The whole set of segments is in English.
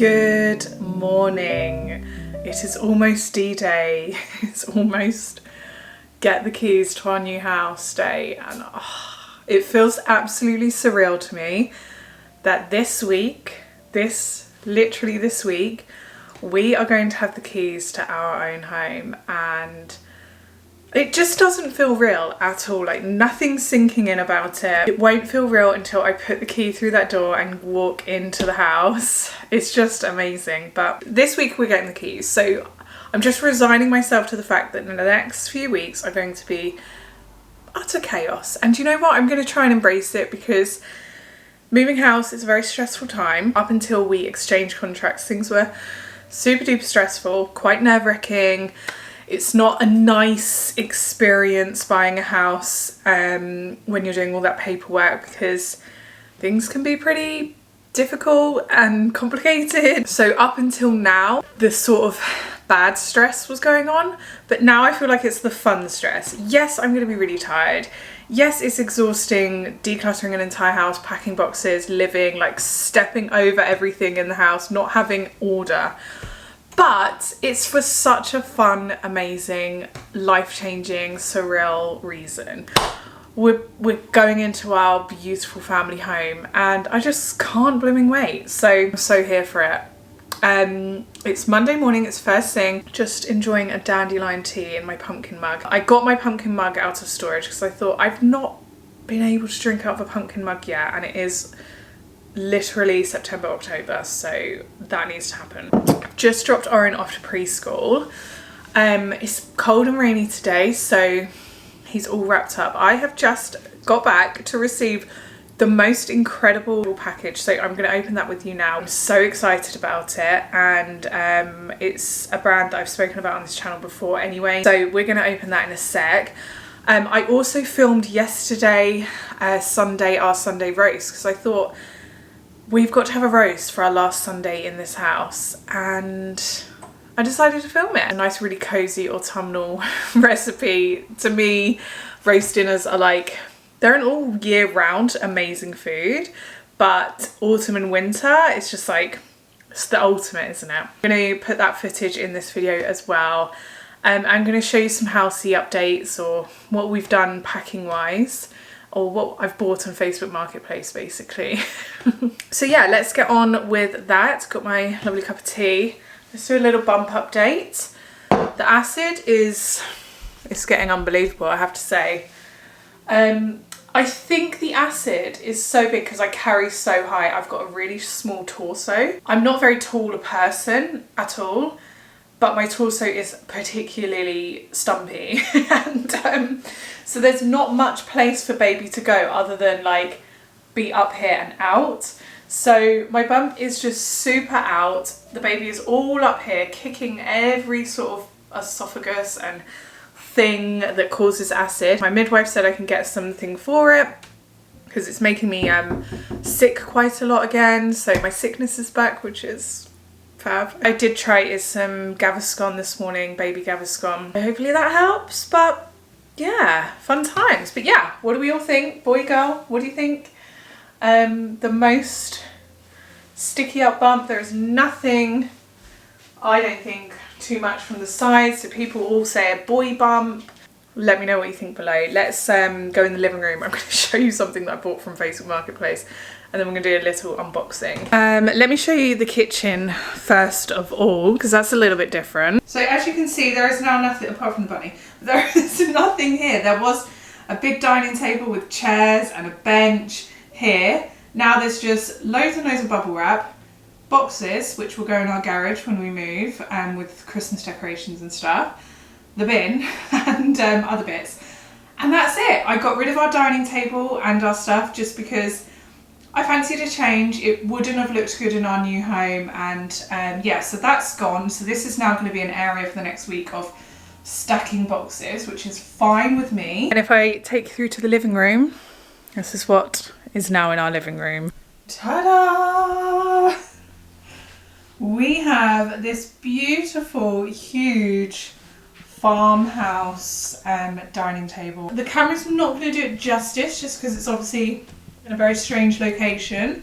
Good morning. It is almost D-Day. It's almost get the keys to our new house day, and it feels absolutely surreal to me that literally this week, we are going to have the keys to our own home, and it just doesn't feel real at all. Like, nothing's sinking in about it. It won't feel real until I put the key through that door and walk into the house. It's just amazing. But this week we're getting the keys, so I'm just resigning myself to the fact that in the next few weeks are going to be utter chaos. And you know what? I'm going to try and embrace it, because moving house is a very stressful time. Up until we exchange contracts, things were super duper stressful, quite nerve-wracking. It's not a nice experience buying a house when you're doing all that paperwork, because things can be pretty difficult and complicated. So up until now, the sort of bad stress was going on, but now I feel like it's the fun stress. Yes, I'm going to be really tired. Yes, it's exhausting decluttering an entire house, packing boxes, living, like stepping over everything in the house, not having order. But it's for such a fun, amazing, life-changing, surreal reason. We're going into our beautiful family home, and I just can't blooming wait. So I'm so here for it. It's Monday morning, it's first thing, just enjoying a dandelion tea in my pumpkin mug. I got my pumpkin mug out of storage because I thought I've not been able to drink out of a pumpkin mug yet, and it is literally September, October, so that needs to happen. Just dropped Oren off to preschool. It's cold and rainy today, so he's all wrapped up. I have just got back to receive the most incredible package, so I'm going to open that with you now. I'm so excited about it, and it's a brand that I've spoken about on this channel before anyway, so we're going to open that in a sec. I also filmed yesterday, our Sunday roast, because I thought we've got to have a roast for our last Sunday in this house, and I decided to film it. A nice, really cozy autumnal recipe. To me, roast dinners are like, they're an all year round amazing food, but autumn and winter, it's just like, it's the ultimate, isn't it? I'm going to put that footage in this video as well. I'm going to show you some housey updates, or what we've done packing wise, or what I've bought on Facebook Marketplace, basically. So yeah, let's get on with that. Got my lovely cup of tea. Let's do a little bump update. The acid it's getting unbelievable, I have to say. I think the acid is so big because I carry so high. I've got a really small torso. I'm not very tall a person at all, but my torso is particularly stumpy. And so there's not much place for baby to go other than like be up here and out. So my bump is just super out. The baby is all up here, kicking every sort of esophagus and thing that causes acid. My midwife said I can get something for it because it's making me sick quite a lot again. So my sickness is back, which is fab. I did try some Gaviscon this morning, baby Gaviscon. Hopefully that helps, but yeah, fun times. But yeah, what do we all think? Boy, girl, what do you think? The most sticky up bump, there's nothing, I don't think, too much from the sides, so people all say a boy bump. Let me know what you think below. Let's go in the living room. I'm going to show you something that I bought from Facebook Marketplace, and then we're going to do a little unboxing. Let me show you the kitchen first of all, because that's a little bit different. So as you can see, there is now nothing apart from the bunny. There is nothing here. There was a big dining table with chairs and a bench here. Now there's just loads and loads of bubble wrap, boxes which will go in our garage when we move, with Christmas decorations and stuff, the bin, and other bits, and that's it. I got rid of our dining table and our stuff just because I fancied a change. It wouldn't have looked good in our new home, and yeah, so that's gone. So this is now going to be an area for the next week of stacking boxes, which is fine with me. And if I take you through to the living room, this is what is now in our living room. Ta-da! We have this beautiful, huge farmhouse dining table. The camera's not going to do it justice just because it's obviously in a very strange location,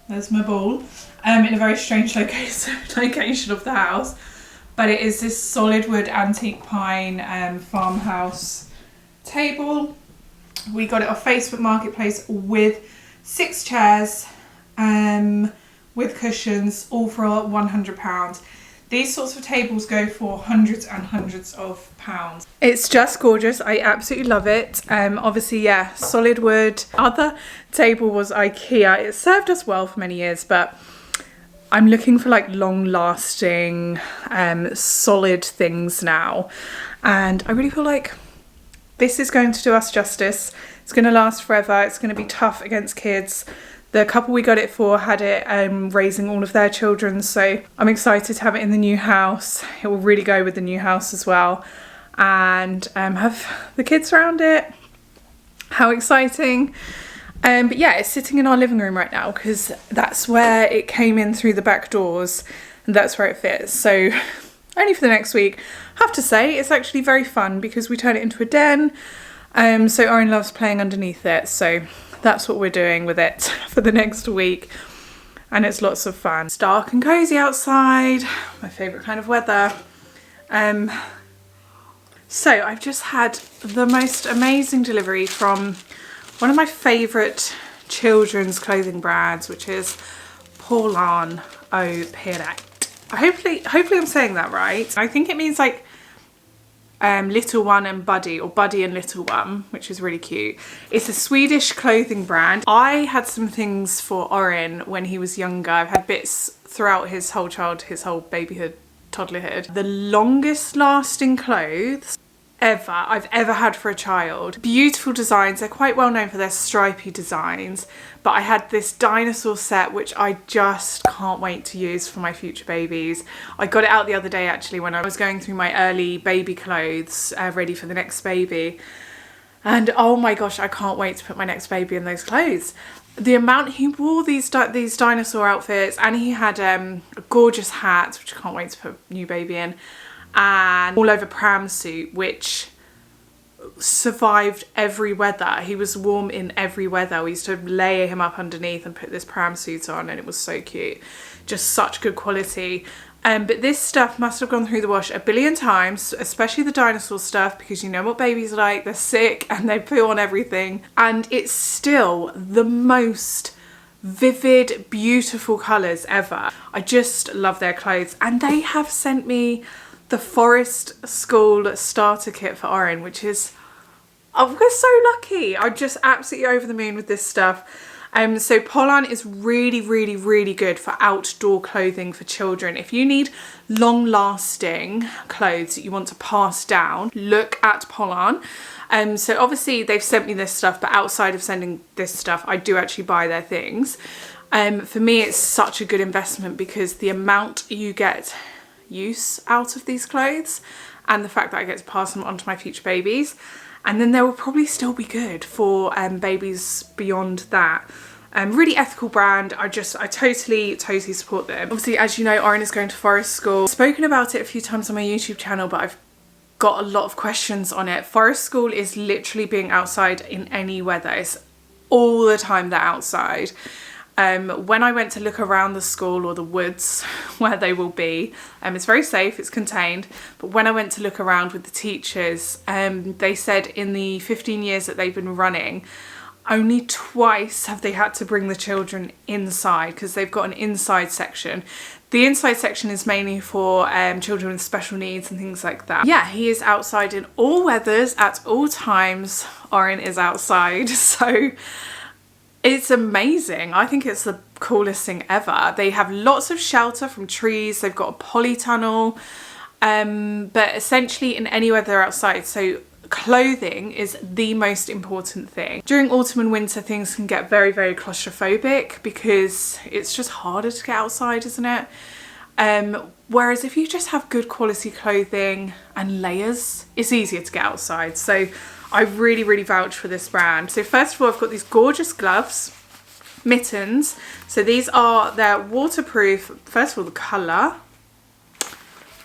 There's my ball. In a very strange location of the house. But it is this solid wood antique pine farmhouse table. We got it off Facebook Marketplace with 6 chairs with cushions, all for £100. These sorts of tables go for hundreds and hundreds of pounds. It's just gorgeous. I absolutely love it. Obviously, yeah, solid wood. Other table was IKEA. It served us well for many years, but I'm looking for like long-lasting, solid things now. And I really feel like this is going to do us justice. It's going to last forever. It's going to be tough against kids. The couple we got it for had it raising all of their children, so I'm excited to have it in the new house. It will really go with the new house as well, and have the kids around it. How exciting. But yeah, it's sitting in our living room right now because that's where it came in through the back doors, and that's where it fits. So only for the next week. I have to say, it's actually very fun because we turn it into a den. So Oren loves playing underneath it, so that's what we're doing with it for the next week, and it's lots of fun. It's dark and cozy outside, my favourite kind of weather. So I've just had the most amazing delivery from one of my favourite children's clothing brands, which is Polarn O Pyret. Hopefully I'm saying that right. I think it means like little one and buddy, or buddy and little one, which is really cute. It's a Swedish clothing brand. I had some things for Oren when he was younger. I've had bits throughout his whole babyhood, toddlerhood. The longest lasting clothes I've ever had for a child. Beautiful designs. They're quite well known for their stripy designs, but I had this dinosaur set which I just can't wait to use for my future babies. I got it out the other day actually when I was going through my early baby clothes ready for the next baby, and oh my gosh, I can't wait to put my next baby in those clothes. The amount he wore these dinosaur outfits, and he had a gorgeous hat which I can't wait to put new baby in, and all over pram suit which survived every weather. He was warm in every weather. We used to layer him up underneath and put this pram suit on, and it was so cute. Just such good quality. But this stuff must have gone through the wash a billion times, especially the dinosaur stuff, because you know what babies are like. They're sick and they poo on everything, and it's still the most vivid, beautiful colours ever. I just love their clothes, and they have sent me the Forest School starter kit for Oren, which is, oh, we're so lucky. I'm just absolutely over the moon with this stuff. So Polarn is really, really, really good for outdoor clothing for children. If you need long-lasting clothes that you want to pass down, look at Polarn. So obviously they've sent me this stuff, but outside of sending this stuff, I do actually buy their things. For me, it's such a good investment because the amount you get use out of these clothes, and the fact that I get to pass them on to my future babies, and then they will probably still be good for babies beyond that. Really ethical brand. I totally support them. Obviously, as you know, Oren is going to Forest School. I've spoken about it a few times on my YouTube channel, but I've got a lot of questions on it. Forest School is literally being outside in any weather. It's all the time they're outside. When I went to look around the school, or the woods where they will be, it's very safe, it's contained, but when I went to look around with the teachers, they said in the 15 years that they've been running, only twice have they had to bring the children inside, because they've got an inside section. The inside section is mainly for children with special needs and things like that. Yeah, he is outside in all weathers at all times. Oren is outside, so it's amazing. I think it's the coolest thing ever. They have lots of shelter from trees. They've got a polytunnel, but essentially in any weather outside. So clothing is the most important thing. During autumn and winter, things can get very, very claustrophobic because it's just harder to get outside, isn't it? Whereas if you just have good quality clothing and layers, it's easier to get outside. So I really, really vouch for this brand. So first of all, I've got these gorgeous gloves, mittens. So these are, they're waterproof. First of all, the colour.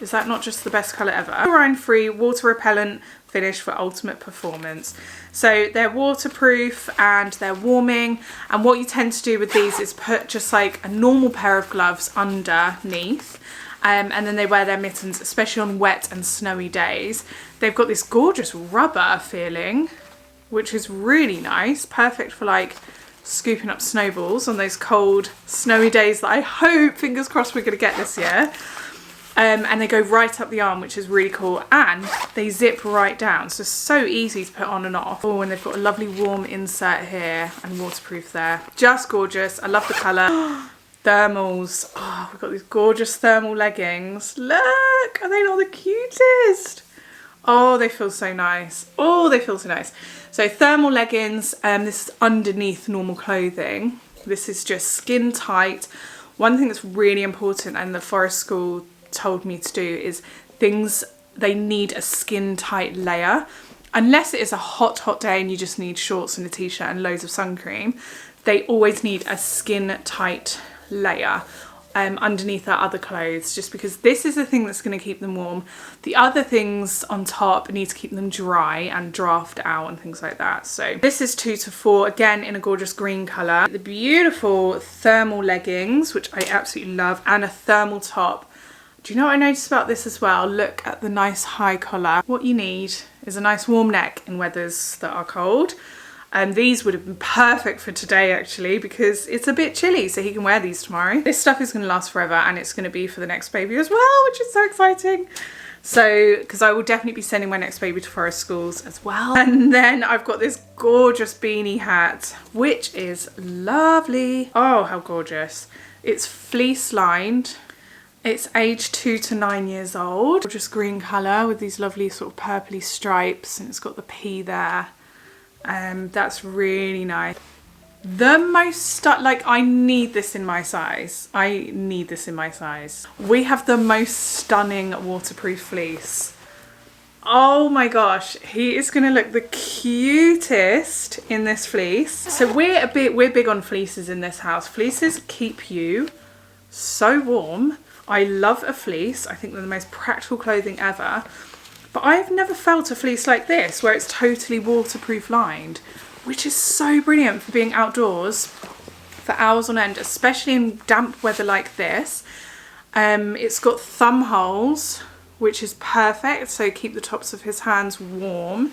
Is that not just the best colour ever? Chlorine free, water repellent finish for ultimate performance. So they're waterproof and they're warming, and what you tend to do with these is put just like a normal pair of gloves underneath, and then they wear their mittens, especially on wet and snowy days. They've got this gorgeous rubber feeling, which is really nice, perfect for like scooping up snowballs on those cold snowy days that I hope, fingers crossed, we're going to get this year. And they go right up the arm, which is really cool, and they zip right down, so easy to put on and off. Oh, and they've got a lovely warm insert here and waterproof there. Just gorgeous. I love the colour. Thermals. Oh, we've got these gorgeous thermal leggings. Look, are they not the cutest? Oh, they feel so nice. Oh, they feel so nice. So thermal leggings, this is underneath normal clothing. This is just skin tight. One thing that's really important, and the forest school told me to do, is they need a skin tight layer. Unless it is a hot day and you just need shorts and a t-shirt and loads of sun cream, they always need a skin tight layer underneath their other clothes, just because this is the thing that's going to keep them warm. The other things on top need to keep them dry and draft out and things like that. So this is 2 to 4, again in a gorgeous green colour. The beautiful thermal leggings, which I absolutely love, and a thermal top. Do you know what I noticed about this as well? Look at the nice high collar. What you need is a nice warm neck in weathers that are cold. And these would have been perfect for today actually, because it's a bit chilly, so he can wear these tomorrow. This stuff is going to last forever, and it's going to be for the next baby as well, which is so exciting. So, because I will definitely be sending my next baby to forest schools as well. And then I've got this gorgeous beanie hat, which is lovely. Oh, how gorgeous. It's fleece lined. It's aged 2 to 9 years old. Gorgeous green colour with these lovely sort of purpley stripes, and it's got the P there. That's really nice. The most like, I need this in my size. I need this in my size. We have the most stunning waterproof fleece. Oh my gosh, he is gonna look the cutest in this fleece. So we're big on fleeces in this house. Fleeces keep you so warm. I love a fleece. I think they're the most practical clothing ever. But I've never felt a fleece like this, where it's totally waterproof lined, which is so brilliant for being outdoors for hours on end, especially in damp weather like this. It's got thumb holes, which is perfect, so keep the tops of his hands warm.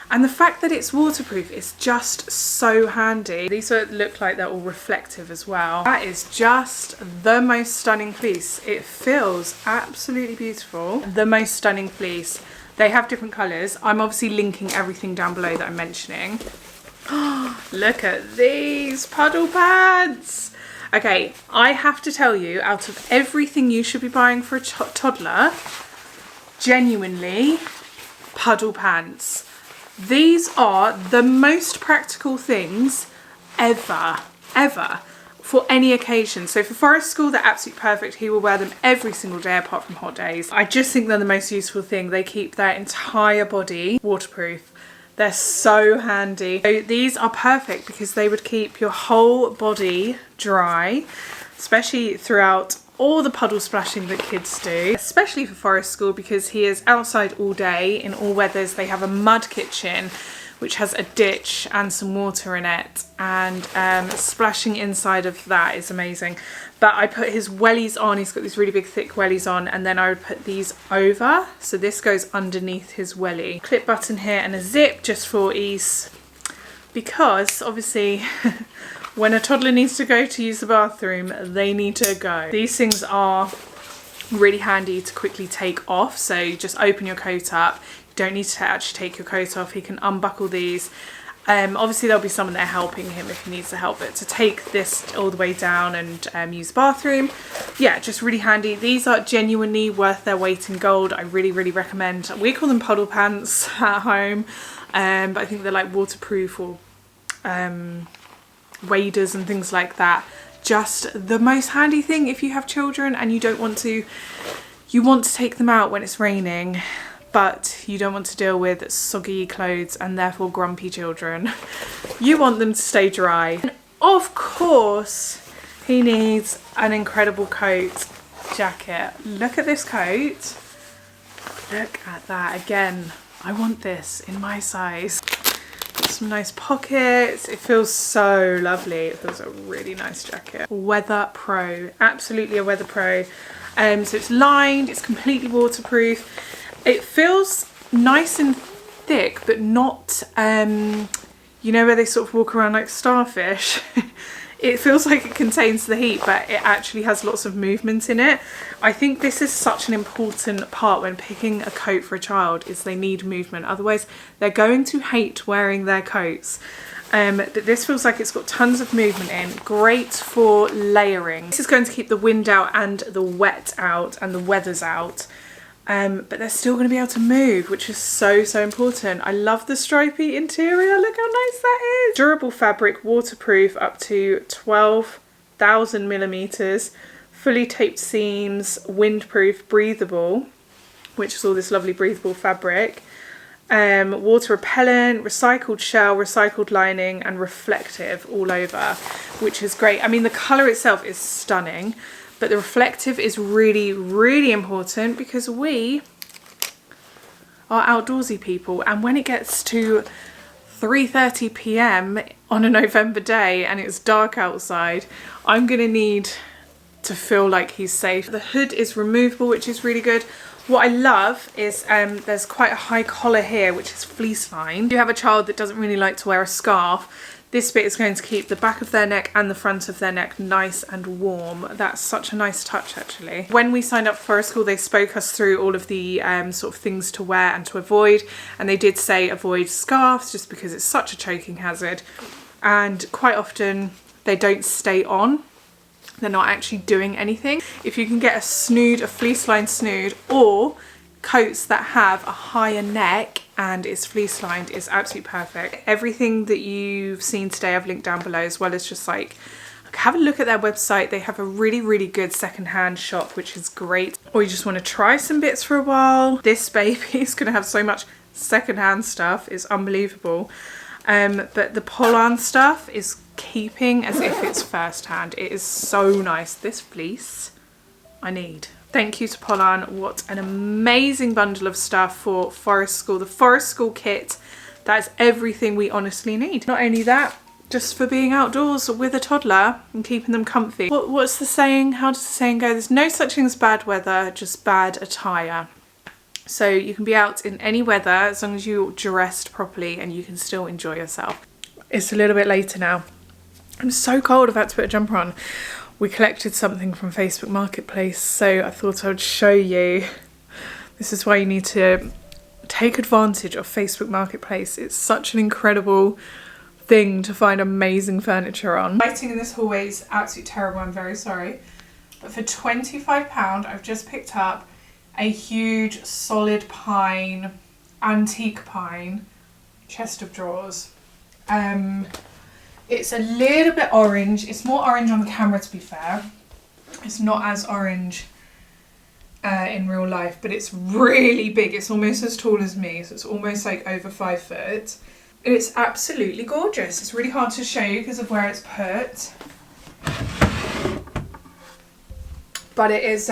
And the fact that it's waterproof is just so handy. These look like they're all reflective as well. That is just the most stunning fleece. It feels absolutely beautiful. The most stunning fleece. They have different colours. I'm obviously linking everything down below that I'm mentioning. Look at these puddle pads. Okay, I have to tell you, out of everything you should be buying for a toddler, genuinely, puddle pants. These are the most practical things ever for any occasion. So for forest school, they're absolutely perfect. He will wear them every single day apart from hot days. I just think they're the most useful thing. They keep their entire body waterproof. They're so handy. So these are perfect because they would keep your whole body dry, especially throughout all the puddle splashing that kids do, especially for forest school, because he is outside all day in all weathers. They have a mud kitchen which has a ditch and some water in it, and splashing inside of that is amazing. But I put his wellies on. He's got these really big thick wellies on, and then I would put these over, so this goes underneath his welly. Clip button here and a zip just for ease, because obviously when a toddler needs to go to use the bathroom, they need to go. These things are really handy to quickly take off, so you just open your coat up. You don't need to actually take your coat off. He can unbuckle these. Obviously there'll be someone there helping him if he needs the help, but to take this all the way down and use the bathroom, yeah, just really handy. These are genuinely worth their weight in gold. I really recommend. We call them puddle pants at home, but I think they're like waterproof or waders and things like that. Just the most handy thing if you have children and you want to take them out when it's raining, but you don't want to deal with soggy clothes and therefore grumpy children. You want them to stay dry. And of course, he needs an incredible coat jacket. Look at this coat. Look at that. Again, I want this in my size. Got some nice pockets. It feels so lovely. It feels a really nice jacket. Weather Pro, absolutely a Weather Pro. So it's lined, it's completely waterproof. It feels nice and thick, but not, you know, where they sort of walk around like starfish. It feels like it contains the heat, but it actually has lots of movement in it. I think this is such an important part when picking a coat for a child, is they need movement. Otherwise, they're going to hate wearing their coats. But this feels like it's got tons of movement in. Great for layering. This is going to keep the wind out and the wet out and the weathers out. But they're still going to be able to move, which is so important. I love the stripy interior. Look how nice that is. Durable fabric, waterproof up to 12,000 millimeters, fully taped seams, windproof, breathable, which is all this lovely breathable fabric. Water repellent, recycled shell, recycled lining, and reflective all over, which is great. I mean, the colour itself is stunning, but the reflective is really important because we are outdoorsy people, and when it gets to 3:30 p.m. on a November day and it's dark outside, I'm gonna need to feel like he's safe. The hood is removable, which is really good. What I love is there's quite a high collar here, which is fleece lined. If you have a child that doesn't really like to wear a scarf, this bit is going to keep the back of their neck and the front of their neck nice and warm. That's such a nice touch, actually. When we signed up for Forest School, they spoke us through all of the sort of things to wear and to avoid. And they did say avoid scarves just because it's such a choking hazard. And quite often they don't stay on. They're not actually doing anything. If you can get a snood, a fleece lined snood, or coats that have a higher neck and it's fleece lined, is absolutely perfect. Everything that you've seen today I've linked down below, as well as just like have a look at their website. They have a really good secondhand shop, which is great. Or you just want to try some bits for a while. This baby is going to have so much secondhand stuff, it's unbelievable. But the Polarn stuff is keeping as if it's first hand. It is so nice. This fleece I need. Thank you to Polarn. What an amazing bundle of stuff for Forest School. The Forest School kit, that is everything we honestly need. Not only that, just for being outdoors with a toddler and keeping them comfy. What's the saying? How does the saying go? There's no such thing as bad weather, just bad attire. So you can be out in any weather as long as you're dressed properly and you can still enjoy yourself. It's a little bit later now. I'm so cold, I've had to put a jumper on. We collected something from Facebook Marketplace, so I thought I would show you. This is why you need to take advantage of Facebook Marketplace. It's such an incredible thing to find amazing furniture on. Lighting in this hallway is absolutely terrible, I'm very sorry. But for £25, I've just picked up a huge solid pine, antique pine chest of drawers. It's a little bit orange. It's more orange on camera, to be fair. It's not as orange in real life, but it's really big. It's almost as tall as me, so it's almost like over 5 foot. It's absolutely gorgeous. It's really hard to show you because of where it's put. But it is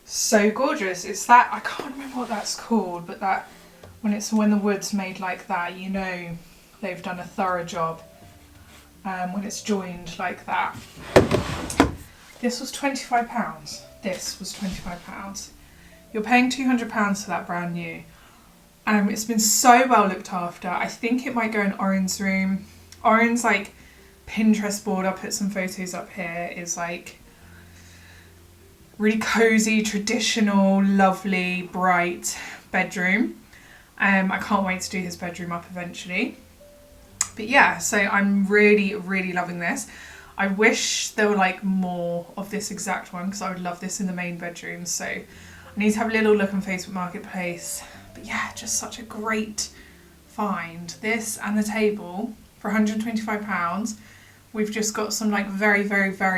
so gorgeous. It's that, I can't remember what that's called, but that when the wood's made like that, you know they've done a thorough job when it's joined like that. This was £25. This was £25. You're paying £200 for that brand new. It's been so well looked after. I think it might go in Oren's room. Oren's like Pinterest board, I'll put some photos up here, is like really cozy, traditional, lovely, bright bedroom. I can't wait to do his bedroom up eventually. But yeah, so I'm really loving this. I wish there were like more of this exact one because I would love this in the main bedroom. So I need to have a little look on Facebook Marketplace. But yeah, just such a great find. This and the table for £125. We've just got some like very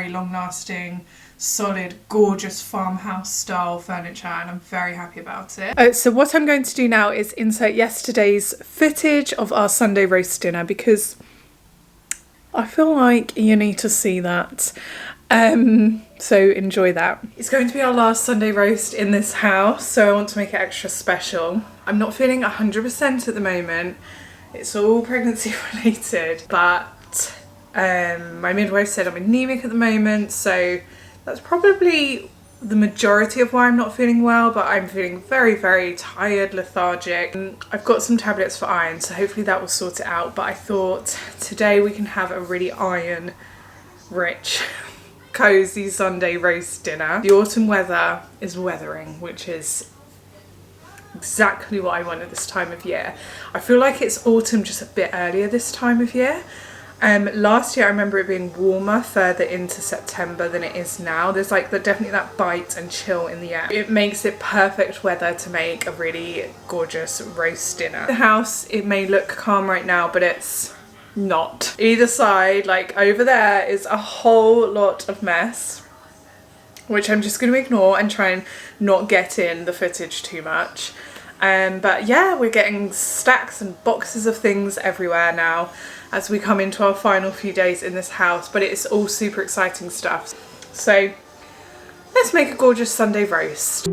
long lasting, solid, gorgeous farmhouse style furniture, and I'm very happy about it. So what I'm going to do now is insert yesterday's footage of our Sunday roast dinner because I feel like you need to see that. So enjoy that. It's going to be our last Sunday roast in this house, so I want to make it extra special. I'm not feeling 100% at the moment. It's all pregnancy related, but my midwife said I'm anemic at the moment, so that's probably the majority of why I'm not feeling well, but I'm feeling very, very tired, lethargic. I've got some tablets for iron, so hopefully that will sort it out, but I thought today we can have a really iron rich cozy Sunday roast dinner. The autumn weather is weathering, which is exactly what I want at this time of year. I feel like it's autumn just a bit earlier this time of year. Last year I remember it being warmer further into September than it is now. There's like definitely that bite and chill in the air. It makes it perfect weather to make a really gorgeous roast dinner. The house, it may look calm right now, but it's not. Either side, like over there, is a whole lot of mess, which I'm just going to ignore and try and not get in the footage too much. But yeah, we're getting stacks and boxes of things everywhere now as we come into our final few days in this house, but it's all super exciting stuff. So let's make a gorgeous Sunday roast.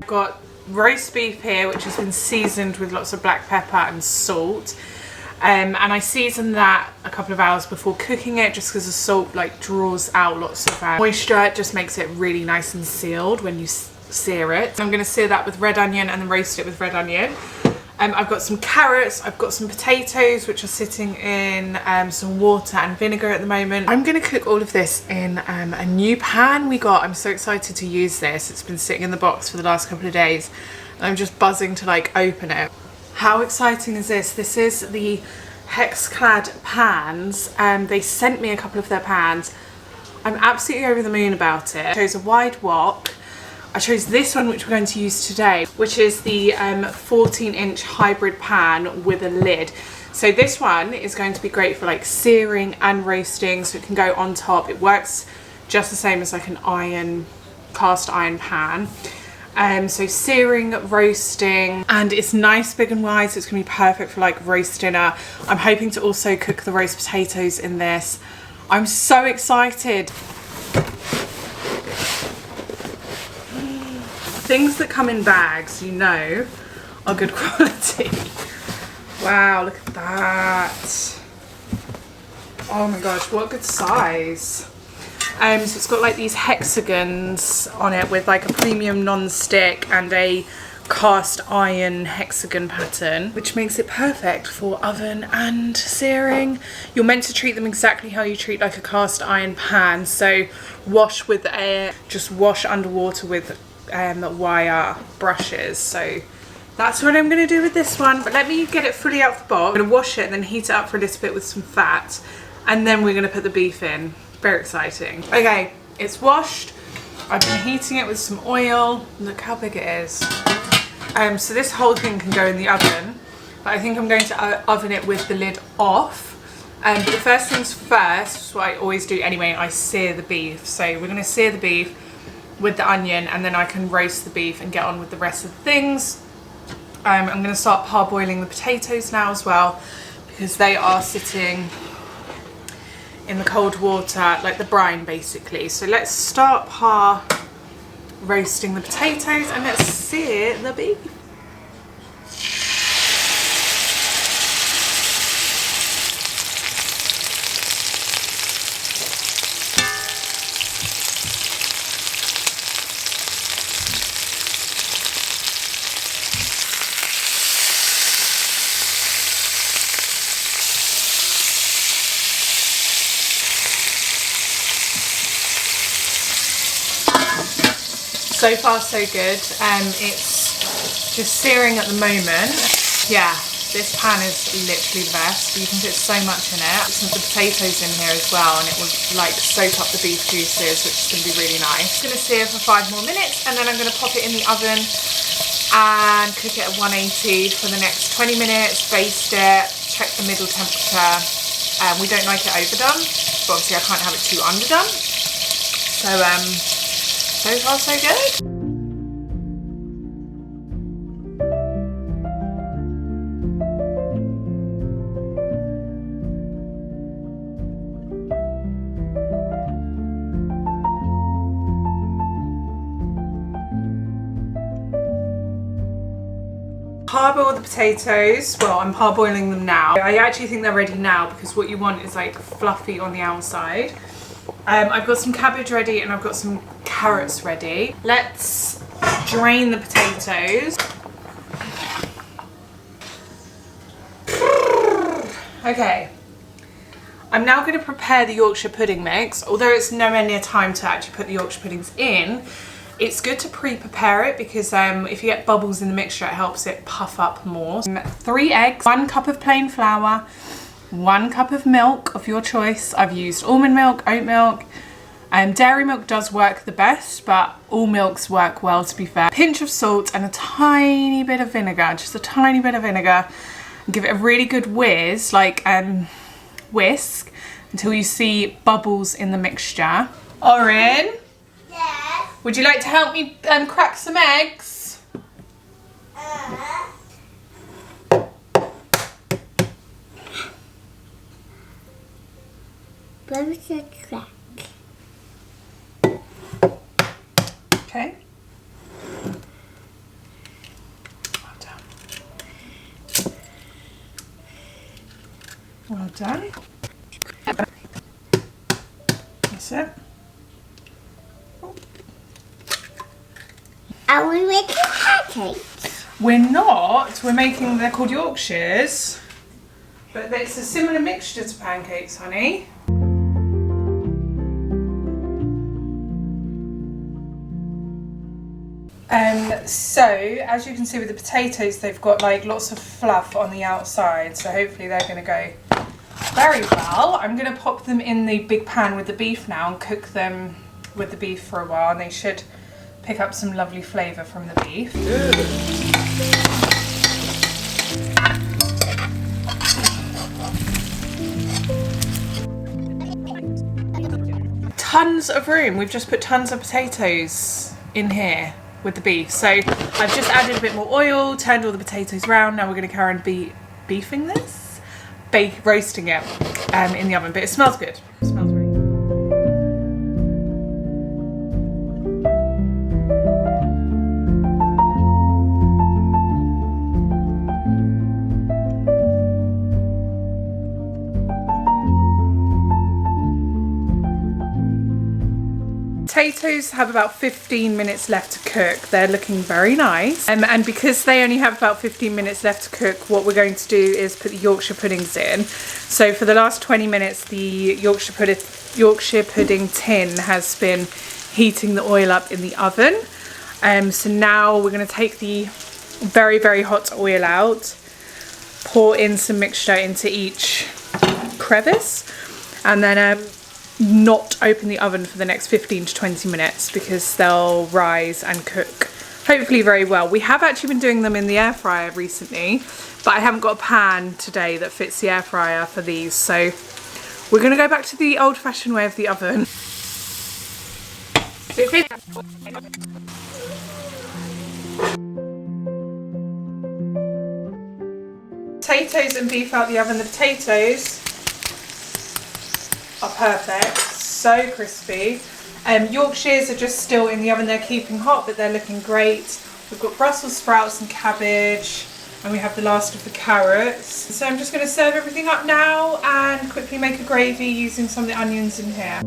Got roast beef here, which has been seasoned with lots of black pepper and salt, and I seasoned that a couple of hours before cooking it, just because the salt like draws out lots of moisture. It just makes it really nice and sealed when you sear it. I'm going to sear that with red onion and then roast it with red onion. I've got some carrots, I've got some potatoes which are sitting in some water and vinegar at the moment. I'm going to cook all of this in a new pan we got. I'm so excited to use this. It's been sitting in the box for the last couple of days and I'm just buzzing to like open it. How exciting is this? This is the Hexclad pans. They sent me a couple of their pans. I'm absolutely over the moon about it. I chose a wide wok. I chose this one, which we're going to use today, which is the 14-inch hybrid pan with a lid. So this one is going to be great for like searing and roasting, so it can go on top. It works just the same as like an cast iron pan. So searing, roasting, and it's nice, big and wide, so it's gonna be perfect for like roast dinner. I'm hoping to also cook the roast potatoes in this. I'm so excited. Things that come in bags, you know, are good quality. Wow, look at that. Oh my gosh, what a good size. So it's got like these hexagons on it with like a premium non-stick and a cast iron hexagon pattern, which makes it perfect for oven and searing. You're meant to treat them exactly how you treat like a cast iron pan. So wash with air, just wash underwater with wire brushes. So that's what I'm going to do with this one, but let me get it fully out of the box. I'm going to wash it and then heat it up for a little bit with some fat, and then we're going to put the beef in. Very exciting. Okay, it's washed. I've been heating it with some oil. Look how big it is. So this whole thing can go in the oven, but I think I'm going to oven it with the lid off. But the first things first, what I always do anyway, I sear the beef. So we're going to sear the beef with the onion, and then I can roast the beef and get on with the rest of the things. I'm going to start parboiling the potatoes now as well, because they are sitting in the cold water, like the brine basically. So let's start roasting the potatoes and let's sear the beef. So far so good. It's just searing at the moment. Yeah, this pan is literally the best. You can put so much in it. Some of the potatoes in here as well, and it will like soak up the beef juices, which is going to be really nice. I'm going to sear for 5 more minutes, and then I'm going to pop it in the oven and cook it at 180 for the next 20 minutes, baste it, check the middle temperature. We don't like it overdone. but obviously I can't have it too underdone. So far so good. Parboil the potatoes. Well, I'm parboiling them now. I actually think they're ready now because what you want is like fluffy on the outside. I've got some cabbage ready and I've got some carrots ready. Let's drain the potatoes. Okay, I'm now going to prepare the Yorkshire pudding mix. Although it's nowhere near time to actually put the Yorkshire puddings in, it's good to pre-prepare it because if you get bubbles in the mixture, it helps it puff up more. 3 eggs, 1 cup of plain flour, 1 cup of milk of your choice. I've used almond milk, oat milk, and dairy milk does work the best, but all milks work well, to be fair. Pinch of salt and a tiny bit of vinegar, just a tiny bit of vinegar. And give it a really good whiz, like whisk, until you see bubbles in the mixture. Oren? Yes? Would you like to help me crack some eggs? Crack. Okay. Well done. Well done. That's it. Are we making pancakes? We're not. We're making, they're called Yorkshires. But it's a similar mixture to pancakes, honey. So as you can see with the potatoes, they've got like lots of fluff on the outside, so hopefully they're going to go very well. I'm going to pop them in the big pan with the beef now and cook them with the beef for a while, and they should pick up some lovely flavour from the beef. Tons of room. We've just put tons of potatoes in here with the beef. So I've just added a bit more oil, turned all the potatoes round. Now we're going to carry on beefing this, roasting it in the oven. But it smells good. It smells really good. Potatoes have about 15 minutes left to cook. They're looking very nice. And because they only have about 15 minutes left to cook, what we're going to do is put the Yorkshire puddings in. So for the last 20 minutes, the Yorkshire pudding tin has been heating the oil up in the oven. So now we're going to take the very, very hot oil out, pour in some mixture into each crevice, and then not open the oven for the next 15 to 20 minutes because they'll rise and cook hopefully very well. We have actually been doing them in the air fryer recently, but I haven't got a pan today that fits the air fryer for these, so we're going to go back to the old-fashioned way of the oven. Potatoes and beef out the oven. The potatoes are perfect, so crispy. Yorkshires are just still in the oven, they're keeping hot, but they're looking great. We've got Brussels sprouts and cabbage, and we have the last of the carrots. So I'm just going to serve everything up now and quickly make a gravy using some of the onions in here.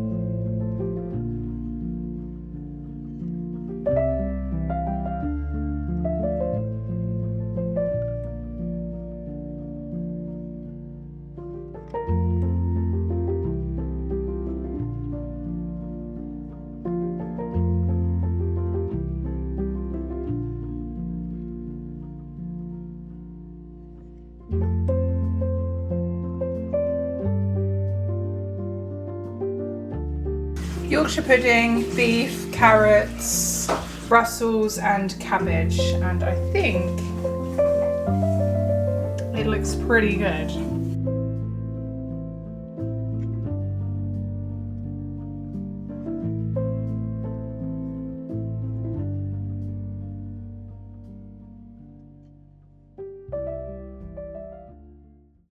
Yorkshire pudding, beef, carrots, Brussels and cabbage, and I think it looks pretty good.